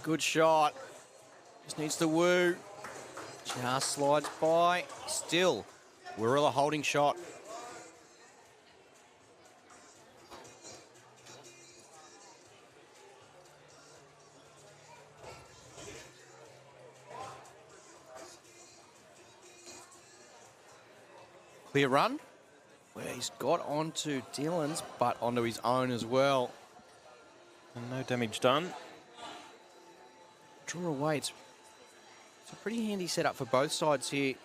Good shot. Just needs to woo. Just slides by. Still, Warilla holding shot. Clear run, where he's got onto Dylan's, but onto his own as well. And no damage done. Draw away. It's a pretty handy setup for both sides here.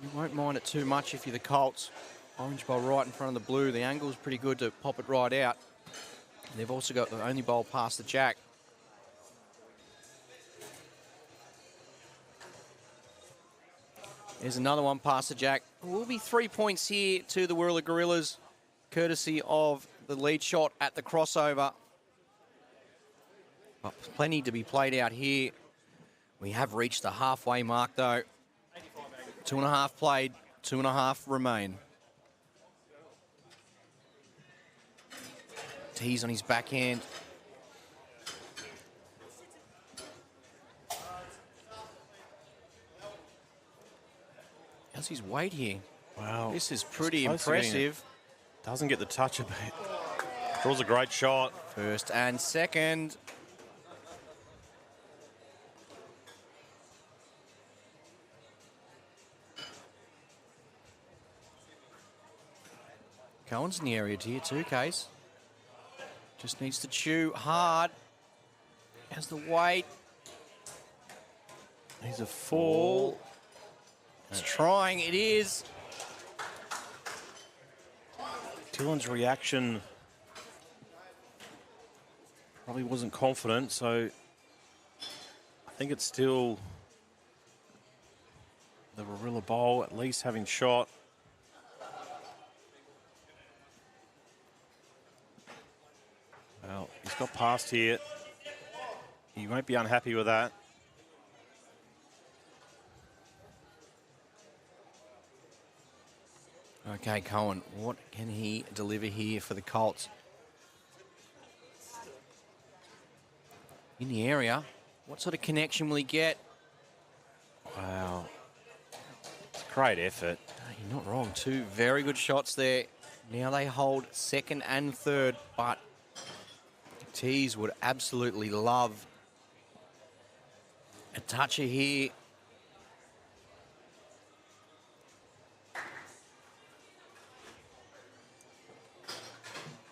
You won't mind it too much if you're the Colts. Orange bowl right in front of the blue. The angle's pretty good to pop it right out. And they've also got the only bowl past the jack. There's another one past the jack. Will be 3 points here to the Warilla Gorillas, courtesy of the lead shot at the crossover. But plenty to be played out here. We have reached the halfway mark though. 2.5 played, 2.5 remain. Tees on his backhand. How's his weight here? Wow. This is pretty impressive. Doesn't get the touch a bit. Draws a great shot. First and second. Cohen's in the area here too, Case. Just needs to chew hard. Has the weight. He's a fall. It's trying, it is. Dylan's reaction probably wasn't confident, so I think it's still the Warilla Bowl at least having shot. Well, he's got past here. He won't be unhappy with that. Okay, Cohen, what can he deliver here for the Colts? In the area, what sort of connection will he get? Wow. It's a great effort. You're not wrong. Two very good shots there. Now they hold second and third, but Tees would absolutely love a toucher here.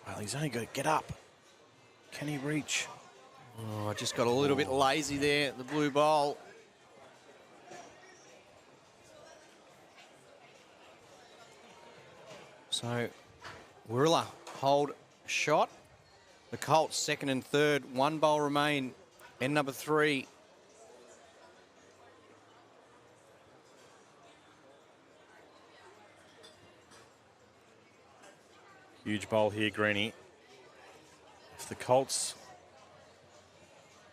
Well, he's only got to get up. Can he reach? Oh, just got a little bit lazy there, the blue bowl. So, Warilla hold shot. The Colts second and third, one bowl remain. End number 3. Huge bowl here, Greeny. If the Colts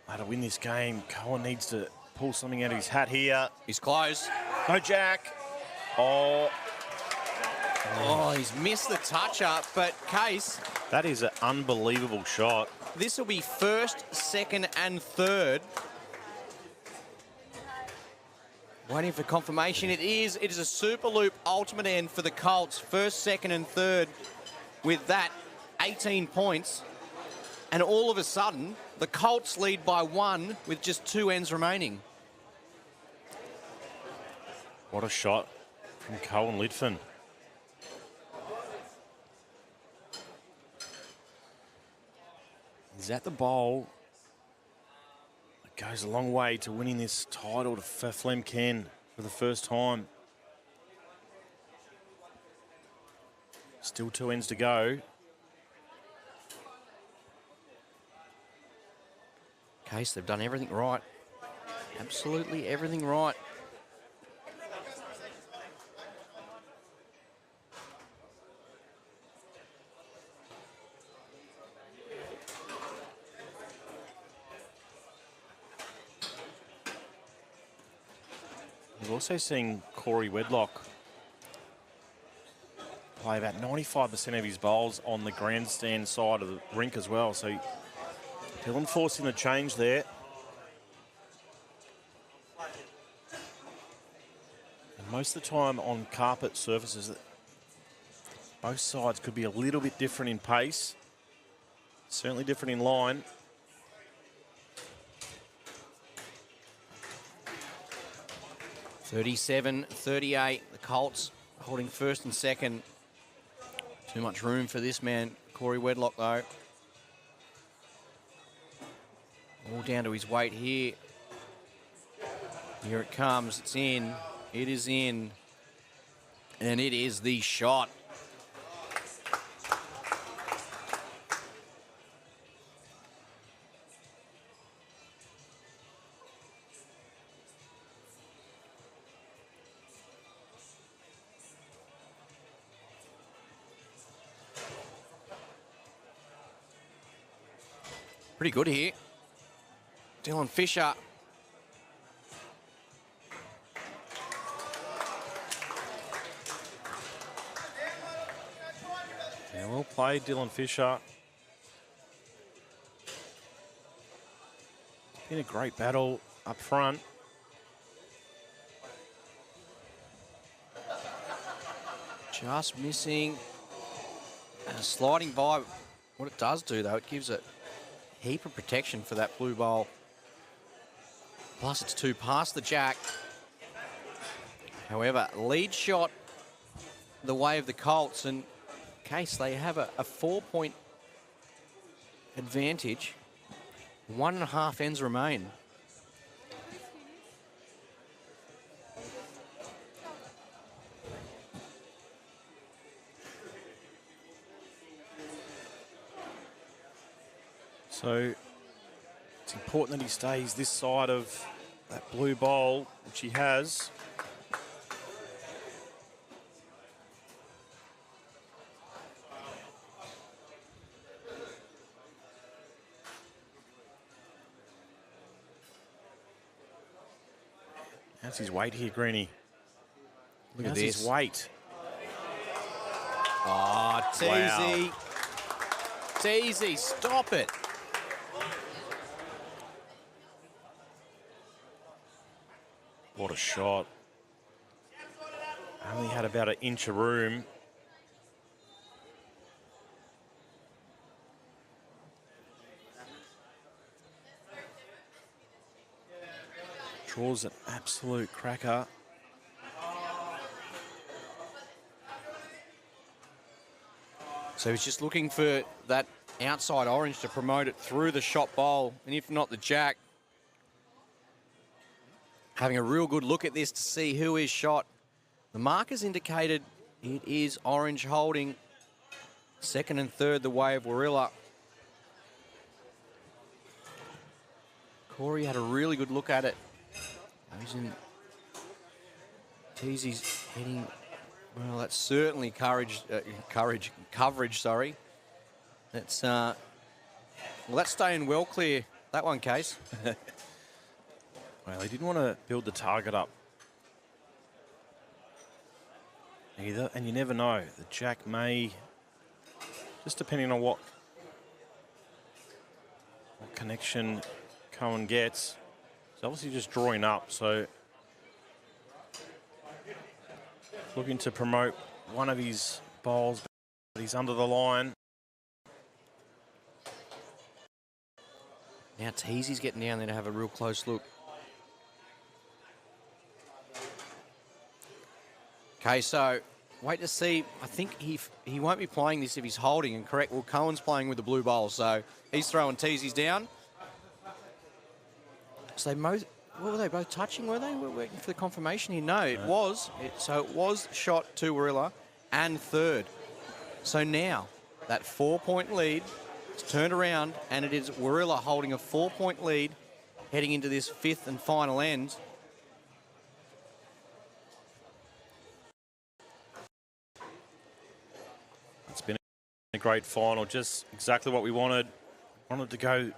are to win this game, Cohen needs to pull something out of his hat here. He's close. No jack. Oh. Oh, he's missed the touch-up, but Case, That is an unbelievable shot. this will be first, second, and third. Waiting for confirmation. It is a Superloop ultimate end for the Colts. First, second, and third. With that, 18 points. And all of a sudden, the Colts lead by 1 with just 2 ends remaining. What a shot from Cohen Lidfin. He's at the bowl. It goes a long way to winning this title for Flemken for the first time. Still 2 ends to go. Case, they've done everything right. Absolutely everything right. We've also seen Corey Wedlock play about 95% of his bowls on the grandstand side of the rink as well. So Dylan forcing the change there. And most of the time on carpet surfaces, both sides could be a little bit different in pace. Certainly different in line. (37-38). The Colts holding first and second. Too much room for this man, Corey Wedlock, though. All down to his weight here. Here it comes. It's in. It is in. And it is the shot. Pretty good here. Dylan Fisher. Yeah, well played, Dylan Fisher. Been a great battle up front. Just missing. Sliding by. What it does do, though, it gives it a heap of protection for that blue bowl. Plus, it's two past the jack. However, lead shot the way of the Colts, and in case they have a 4-point advantage. 1.5 ends remain. So it's important that he stays this side of that blue bowl, which he has. How's his weight here, Greenie? Look at How's this. his weight? Oh, Teasy. Wow. Teasy, stop it. What a shot. Only had about an inch of room. Draws an absolute cracker. So he's just looking for that outside orange to promote it through the shot bowl, and if not the jack. Having a real good look at this to see who is shot. The markers indicated it is orange holding. Second and third the way of Warilla. Corey had a really good look at it. He's in. Teasy's heading. Well, that's certainly coverage. Sorry. That's well, that's staying well clear. That one, Case. Well, he didn't want to build the target up either, and you never know. The jack may, just depending on what connection Cohen gets. He's obviously just drawing up, so looking to promote one of his bowls, but he's under the line. Now Teasy's getting down there to have a real close look. Okay, so wait to see. I think he won't be playing this if he's holding, and correct. Well, Cohen's playing with the blue bowl, so he's throwing Teasy's down. So what were they both touching? Were they? We're waiting for the confirmation here. No, it was. So it was shot to Warilla and third. So now that 4-point lead is turned around, and it is Warilla holding a 4-point lead heading into this fifth and final end. It's been a great final, just exactly what we wanted. Wanted to go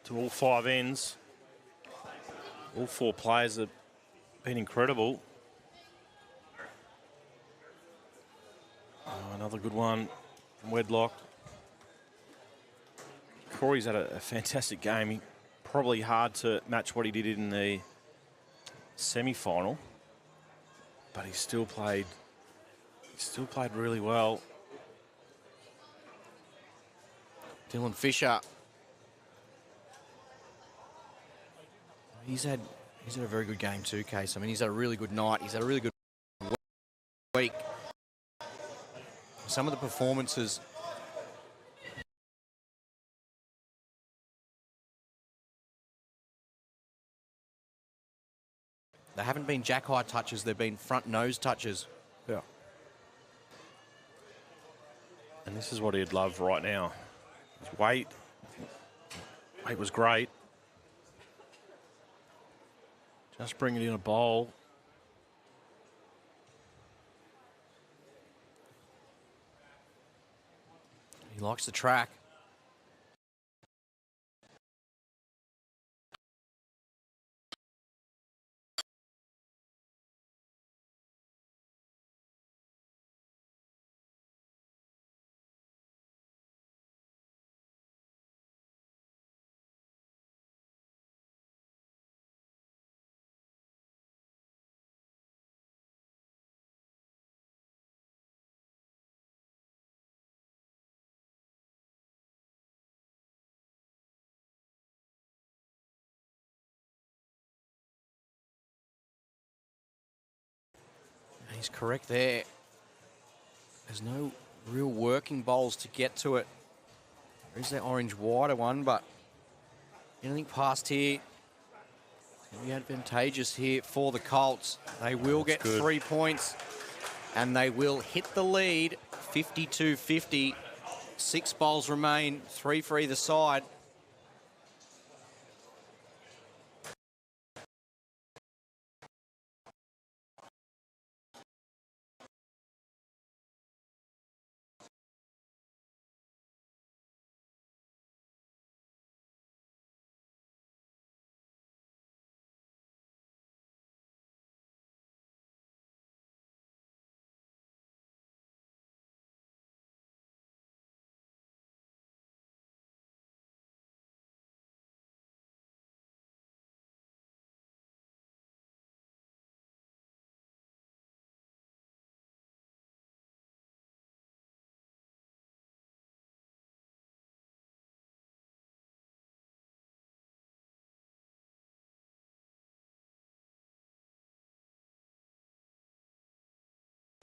to all 5 ends. All 4 players have been incredible. Oh, another good one from Wedlock. Corey's had a fantastic game. Probably hard to match what he did in the semi-final, but he still played really well. Dylan Fisher. He's had a very good game too, Case. I mean, he's had a really good night. He's had a really good week. Some of the performances. They haven't been jack high touches, they've been front nose touches. Yeah. And this is what he'd love right now. His weight was great. Just bring it in a bowl. He likes the track. He's correct there. There's no real working bowls to get to it. There is that orange wider one, but anything past here can be advantageous here for the Colts. They will get 3 points and they will hit the lead 52-50. 6 bowls remain, 3 for either side.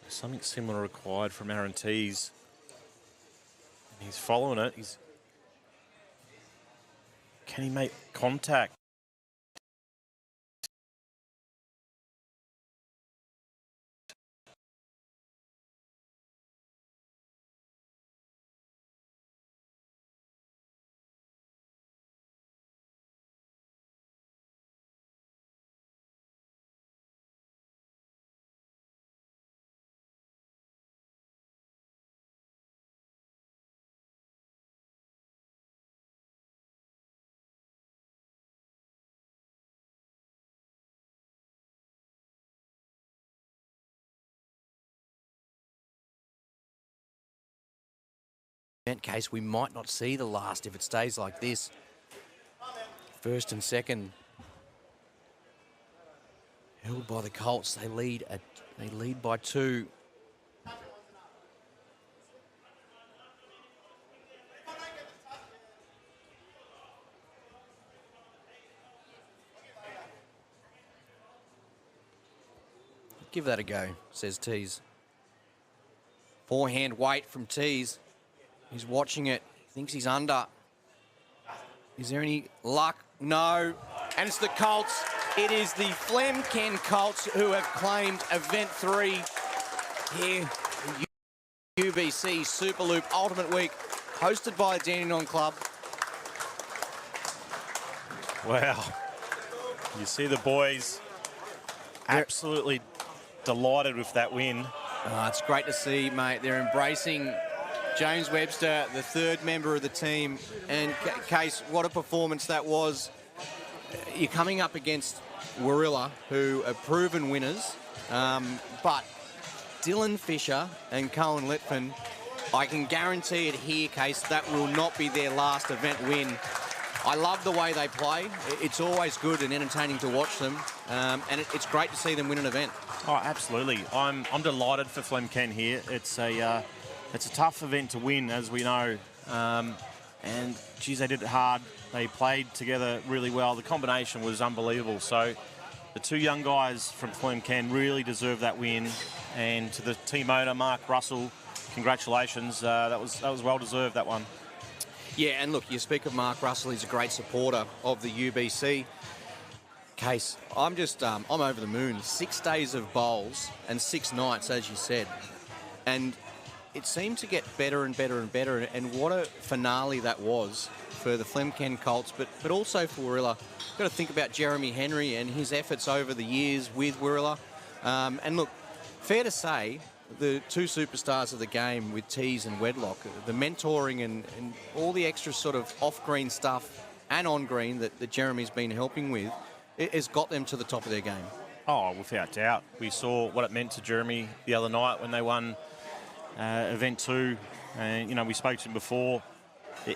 Something similar required from Aaron Tees. He's following it. Can he make contact? Case, we might not see the last if it stays like this. First and second held by the Colts. They lead by 2. Give that a go, says Tees. Forehand weight from Tees. He's watching it. Thinks he's under. Is there any luck? No. And it's the Colts. It is the Flemken Colts who have claimed Event 3 here in UBC Superloop Ultimate Week, hosted by the Dandenong Club. Wow. You see the boys absolutely delighted with that win. It's great to see, mate. They're embracing James Webster, the 3rd member of the team. And Case, what a performance that was. You're coming up against Warilla, who are proven winners. But Dylan Fisher and Cohen Litfin I can guarantee it here, Case, that will not be their last event win. I love the way they play. It's always good and entertaining to watch them, and it's great to see them win an event. Oh, absolutely. I'm delighted for Flemken here. It's a tough event to win, as we know, and geez, they did it hard. They played together really well. The combination was unbelievable. So the two young guys from Flemken really deserve that win, and to the team owner Mark Russell, congratulations. That was well deserved, that one. Yeah, and look, you speak of Mark Russell, he's a great supporter of the UBC. Case, I'm over the moon. 6 days of bowls and 6 nights, as you said. And it seemed to get better and better and better. And what a finale that was for the Flemken Colts, but also for Warilla. Got to think about Jeremy Henry and his efforts over the years with Warilla. And look, fair to say, the two superstars of the game with Tees and Wedlock, the mentoring and all the extra sort of off-green stuff and on-green that Jeremy's been helping with, it has got them to the top of their game. Oh, without doubt. We saw what it meant to Jeremy the other night when they won Event 2. And, you know, we spoke to him before.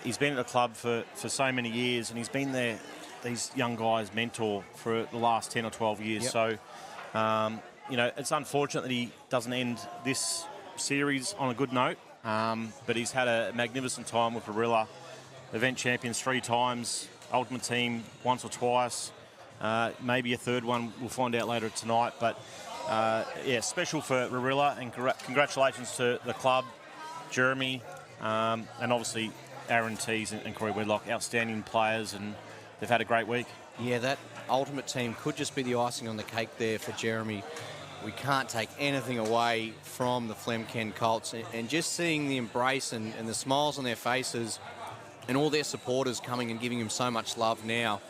He's been at the club for so many years, and he's been these young guys' mentor for the last 10 or 12 years. Yep. So, you know, it's unfortunate that he doesn't end this series on a good note, but he's had a magnificent time with Warilla. Event champions 3 times, ultimate team once or twice, maybe a third one, we'll find out later tonight. But, yeah, special for Warilla, and congratulations to the club, Jeremy, and obviously Aaron Tees and Corey Wedlock, outstanding players, and they've had a great week. Yeah, that ultimate team could just be the icing on the cake there for Jeremy. We can't take anything away from the Flemken Colts, and just seeing the embrace and the smiles on their faces and all their supporters coming and giving them so much love now.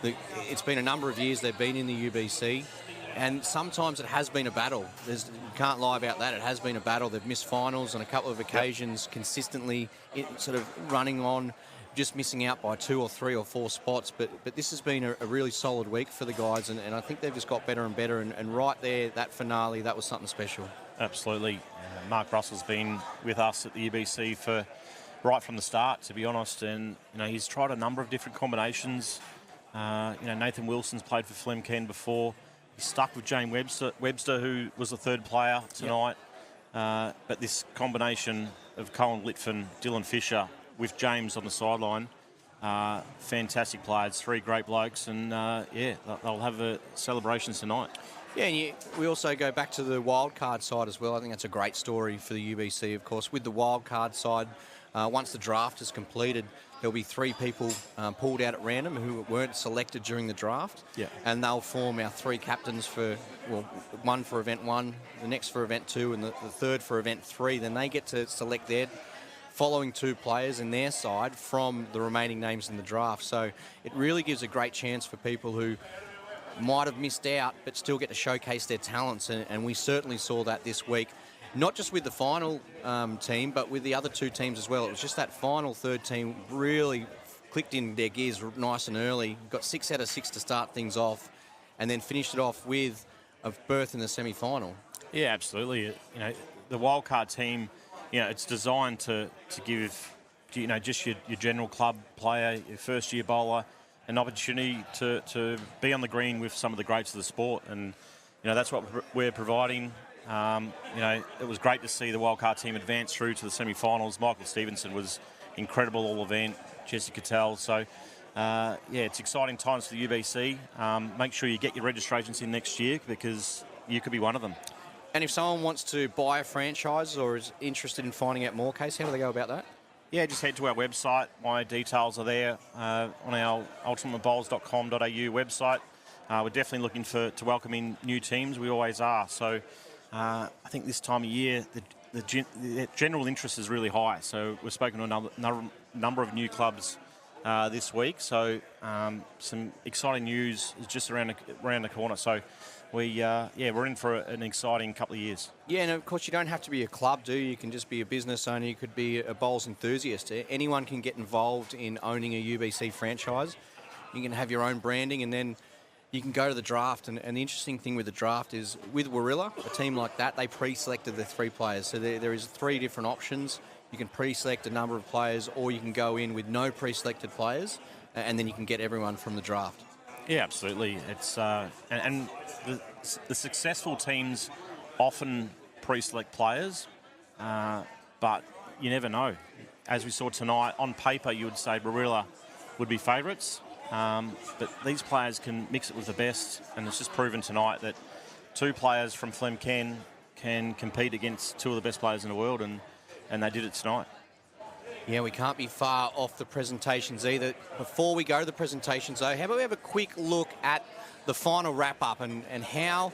It's been a number of years they've been in the UBC, and sometimes it has been a battle. You can't lie about that. It has been a battle. They've missed finals on a couple of occasions, consistently sort of running on, just missing out by 2 or 3 or 4 spots. But this has been a really solid week for the guys, and I think they've just got better and better. And right there, that finale, that was something special. Absolutely. Mark Russell's been with us at the UBC for right from the start, to be honest, and you know, he's tried a number of different combinations. You know, Nathan Wilson's played for Flemken before. He's stuck with Jane Webster, who was the third player tonight. Yep. But this combination of Colin Litfin, Dylan Fisher, with James on the sideline, fantastic players, 3 great blokes, and yeah, they'll have a celebrations tonight. Yeah, and we also go back to the wildcard side as well. I think that's a great story for the UBC, of course. With the wildcard side, once the draft is completed, there'll be 3 people pulled out at random who weren't selected during the draft. Yeah. And they'll form our 3 captains for, well, one for Event 1, the next for Event 2, and the third for Event 3. Then they get to select their following 2 players in their side from the remaining names in the draft. So it really gives a great chance for people who might have missed out but still get to showcase their talents, and we certainly saw that this week. Not just with the final team, but with the other 2 teams as well. It was just that final third team really clicked in their gears nice and early. Got 6 out of 6 to start things off, and then finished it off with a berth in the semi-final. Yeah, absolutely. You know, the wildcard team, you know, it's designed to give, you know, just your general club player, your first-year bowler, an opportunity to be on the green with some of the greats of the sport, and you know that's what we're providing. You know, it was great to see the wildcard team advance through to the semi-finals. Michael Stevenson was incredible all event. Jesse Cattell. So yeah, it's exciting times for the UBC. Make sure you get your registrations in next year, because you could be one of them. And if someone wants to buy a franchise or is interested in finding out more, Case, how do they go about that? Yeah, just head to our website. My details are there on our ultimatebowls.com.au website. We're definitely looking to welcome in new teams. We always are. So I think this time of year, the general interest is really high. So we've spoken to a number of new clubs this week. So some exciting news is just around the corner. So we're in for an exciting couple of years. Yeah, and of course you don't have to be a club, do you? You can just be a business owner. You could be a bowls enthusiast. Anyone can get involved in owning a UBC franchise. You can have your own branding, and then you can go to the draft. And the interesting thing with the draft is with Warilla, a team like that, they pre-selected the 3 players. So there is 3 different options. you can pre-select a number of players, or you can go in with no pre-selected players, and then you can get everyone from the draft. Yeah, absolutely. It's and the successful teams often pre-select players, but you never know. As we saw tonight, on paper you would say Warilla would be favourites, but these players can mix it with the best, and it's just proven tonight that 2 players from Flemken can compete against 2 of the best players in the world, and they did it tonight. Yeah, we can't be far off the presentations either. Before we go to the presentations, though, how about we have a quick look at the final wrap-up and how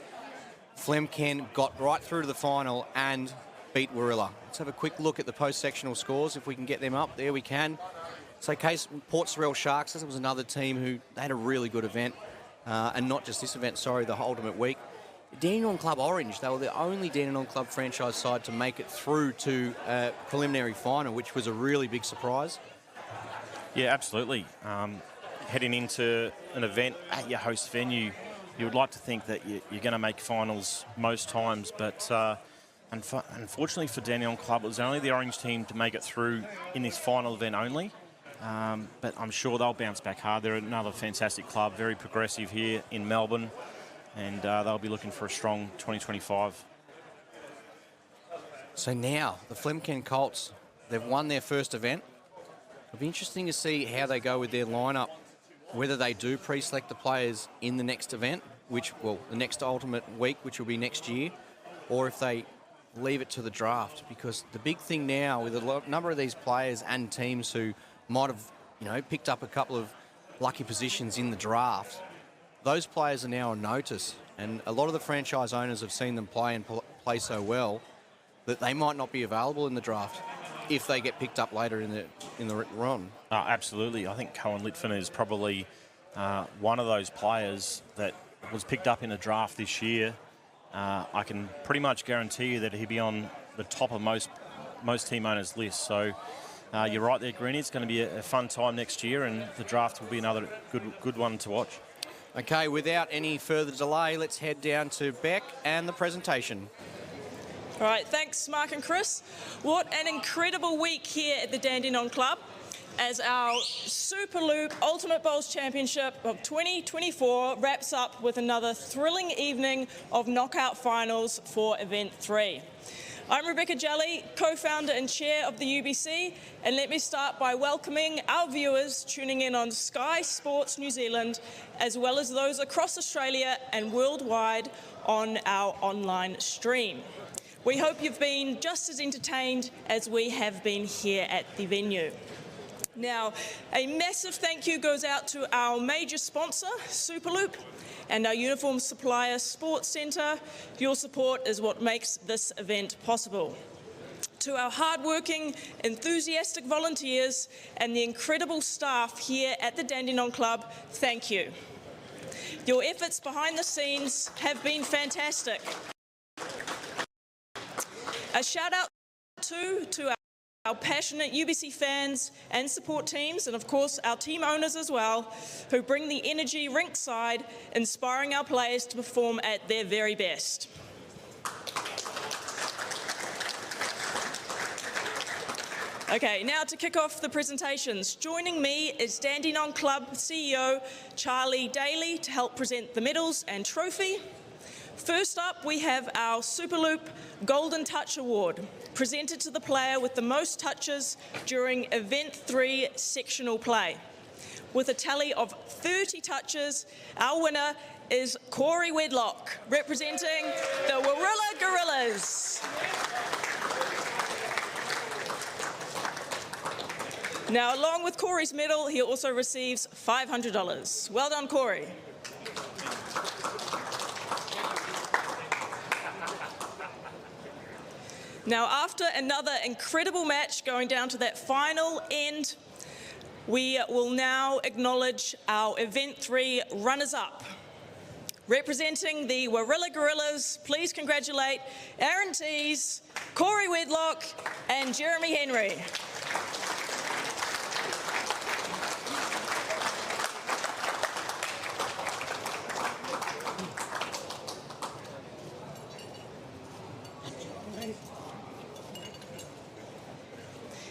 Flemken got right through to the final and beat Warilla. Let's have a quick look at the post-sectional scores, if we can get them up. There we can. So, case Port Sorell Sharks, this was another team who they had a really good event, and not just this event, sorry, the ultimate week. Dandenong Club Orange, they were the only Dandenong Club franchise side to make it through to a preliminary final, which was a really big surprise. Yeah, absolutely. Heading into an event at your host venue, you would like to think that you're going to make finals most times, but unfortunately for Dandenong Club, it was only the Orange team to make it through in this final event only. But I'm sure they'll bounce back hard. They're another fantastic club, very progressive here in Melbourne, and they'll be looking for a strong 2025. So now, the Flemken Colts, they've won their first event. It'll be interesting to see how they go with their lineup, whether they do pre-select the players in the next event, the next ultimate week, which will be next year, or if they leave it to the draft. Because the big thing now with a number of these players and teams who might have, picked up a couple of lucky positions in the draft, those players are now on notice, and a lot of the franchise owners have seen them play and play so well that they might not be available in the draft if they get picked up later in the run. Absolutely. I think Cohen Litfin is probably one of those players that was picked up in a draft this year. I can pretty much guarantee you that he'll be on the top of most team owners' lists. So you're right there, Greenie. It's going to be a fun time next year, and the draft will be another good one to watch. Okay, without any further delay, let's head down to Beck and the presentation. All right, thanks, Mark and Chris. What an incredible week here at the Dandenong Club as our Superloop Ultimate Bowls Championship of 2024 wraps up with another thrilling evening of knockout finals for Event 3. I'm Rebecca Jelly, co-founder and chair of the UBC, and let me start by welcoming our viewers tuning in on Sky Sports New Zealand, as well as those across Australia and worldwide on our online stream. We hope you've been just as entertained as we have been here at the venue. Now, a massive thank you goes out to our major sponsor, Superloop, and our uniform supplier, Sports Centre. Your support is what makes this event possible. To our hardworking, enthusiastic volunteers and the incredible staff here at the Dandenong Club, thank you. Your efforts behind the scenes have been fantastic. A shout out to our passionate UBC fans and support teams, and of course our team owners as well, who bring the energy rinkside, inspiring our players to perform at their very best. Okay, now to kick off the presentations. Joining me is Dandenong Club CEO Charlie Daly to help present the medals and trophy. First up, we have our Superloop Golden Touch Award, presented to the player with the most touches during Event 3 sectional play. With a tally of 30 touches, our winner is Corey Wedlock, representing the Warilla Gorillas. Now, along with Corey's medal, he also receives $500. Well done, Corey. Now, after another incredible match going down to that final end, we will now acknowledge our Event 3 runners-up. Representing the Warilla Gorillas, please congratulate Aaron Tees, Corey Wedlock, and Jeremy Henry.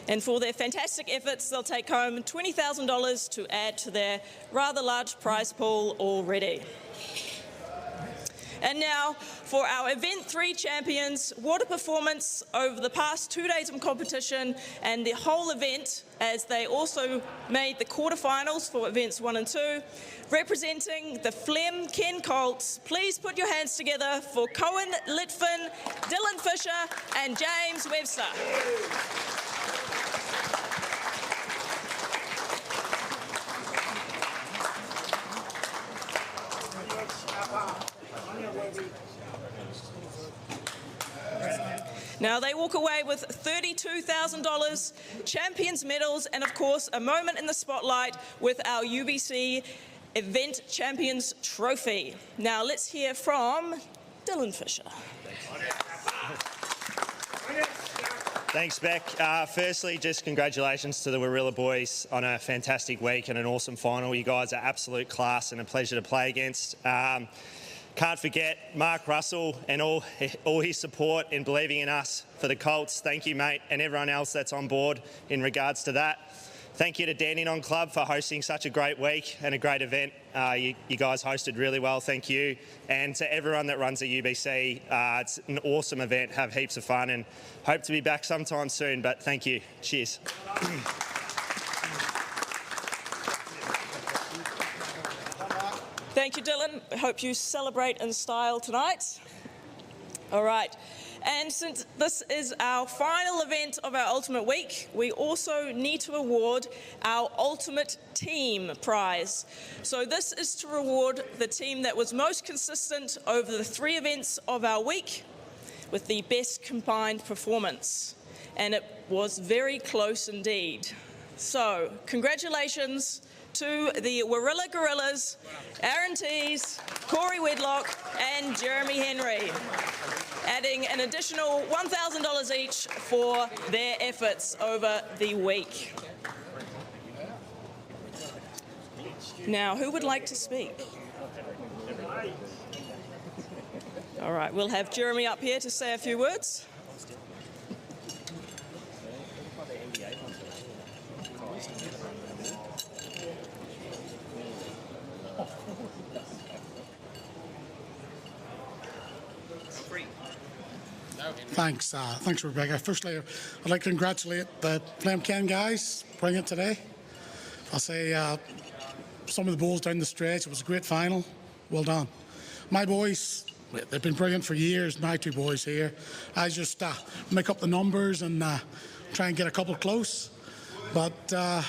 And for their fantastic efforts, they'll take home $20,000 to add to their rather large prize pool already. And now for our Event 3 champions, what a performance over the past 2 days of competition and the whole event, as they also made the quarterfinals for Events 1 and 2. Representing the Flem Ken Colts, please put your hands together for Cohen Litfin, Dylan Fisher and James Webster. Now they walk away with $32,000, champions medals, and of course a moment in the spotlight with our UBC Event Champions Trophy. Now let's hear from Dylan Fisher. Thanks, Beck. Firstly, just congratulations to the Warilla boys on a fantastic week and an awesome final. You guys are absolute class and a pleasure to play against. Can't forget Mark Russell and all his support in believing in us for the Colts. Thank you, mate, and everyone else that's on board in regards to that. Thank you to Dandenong Club for hosting such a great week and a great event. You guys hosted really well, thank you. And to everyone that runs the UBC, it's an awesome event. Have heaps of fun and hope to be back sometime soon, but thank you. Cheers. Thank you, Dylan. I hope you celebrate in style tonight. All right. And since this is our final event of our Ultimate Week, we also need to award our Ultimate Team prize. So this is to reward the team that was most consistent over the 3 events of our week with the best combined performance. And it was very close indeed. So congratulations to the Warilla Gorillas, Aaron Tees, Corey Wedlock and Jeremy Henry, adding an additional $1,000 each for their efforts over the week. Now, who would like to speak? All right, we'll have Jeremy up here to say a few words. Thanks, Rebecca. Firstly, I'd like to congratulate the Flem Ken guys bringing it today. I'll say some of the bowls down the stretch, it was a great final. Well done. My boys, they've been brilliant for years, my 2 boys here. I just make up the numbers and try and get a couple close. But they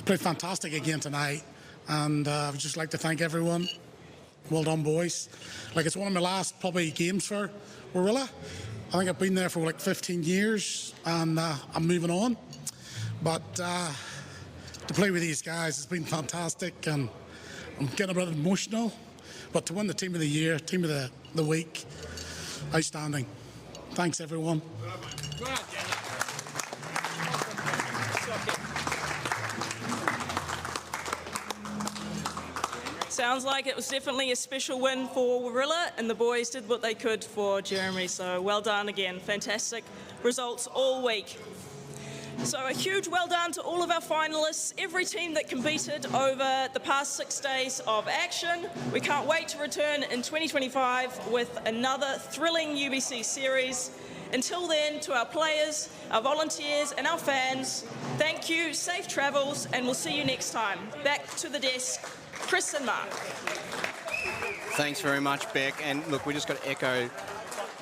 played fantastic again tonight. And I would just like to thank everyone. Well done, boys. Like, it's one of my last probably games for Warilla. I think I've been there for like 15 years and I'm moving on. But to play with these guys has been fantastic and I'm getting a bit emotional. But to win the Team of the Year, Team of the Week, outstanding. Thanks, everyone. Sounds like it was definitely a special win for Warilla, and the boys did what they could for Jeremy, so well done again. Fantastic results all week. So a huge well done to all of our finalists, every team that competed over the past 6 days of action. We can't wait to return in 2025 with another thrilling UBC series. Until then, to our players, our volunteers and our fans, thank you, safe travels, and we'll see you next time. Back to the desk, Chris and Mark. Thanks very much, Beck. And look, we just got to echo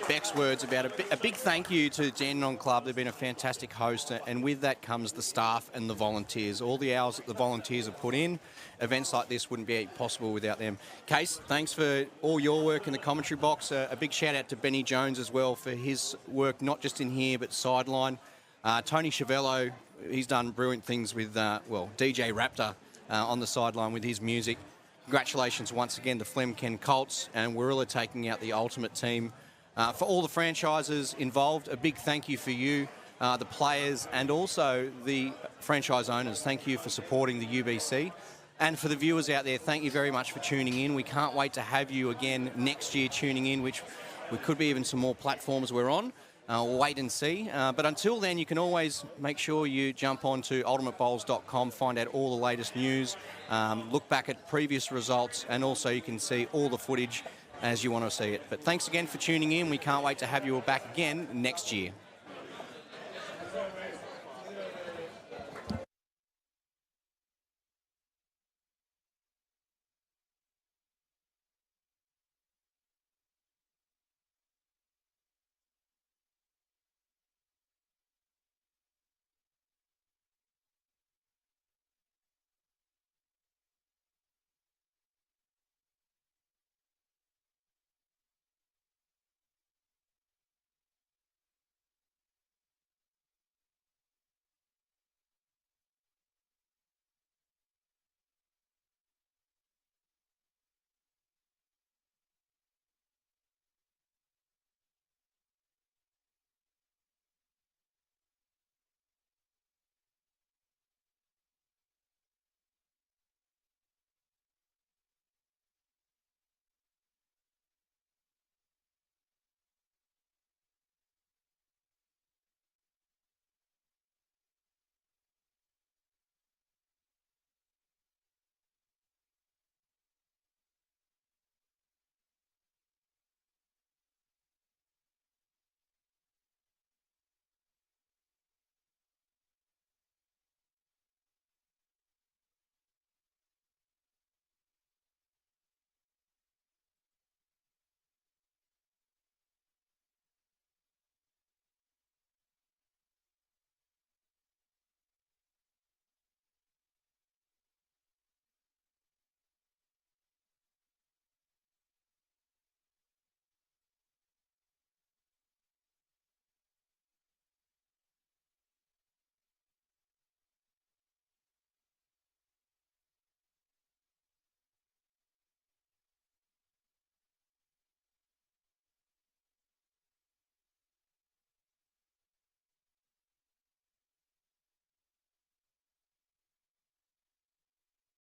Beck's words about a big thank you to the Dandenong Club. They've been a fantastic host, and with that comes the staff and the volunteers. All the hours that the volunteers have put in, events like this wouldn't be possible without them. Case, thanks for all your work in the commentary box. A big shout out to Benny Jones as well for his work, not just in here, but sideline. Tony Chavello, he's done brilliant things with, DJ Raptor on the sideline with his music. Congratulations once again to Flem Ken Colts and Warilla taking out the Ultimate Team. For all the franchises involved, a big thank you for you, the players, and also the franchise owners. Thank you for supporting the UBC. And for the viewers out there, thank you very much for tuning in. We can't wait to have you again next year tuning in, which we could be even some more platforms we're on. wait and see. But until then, you can always make sure you jump on to ultimatebowls.com, find out all the latest news, look back at previous results, and also you can see all the footage as you want to see it. But thanks again for tuning in. We can't wait to have you all back again next year.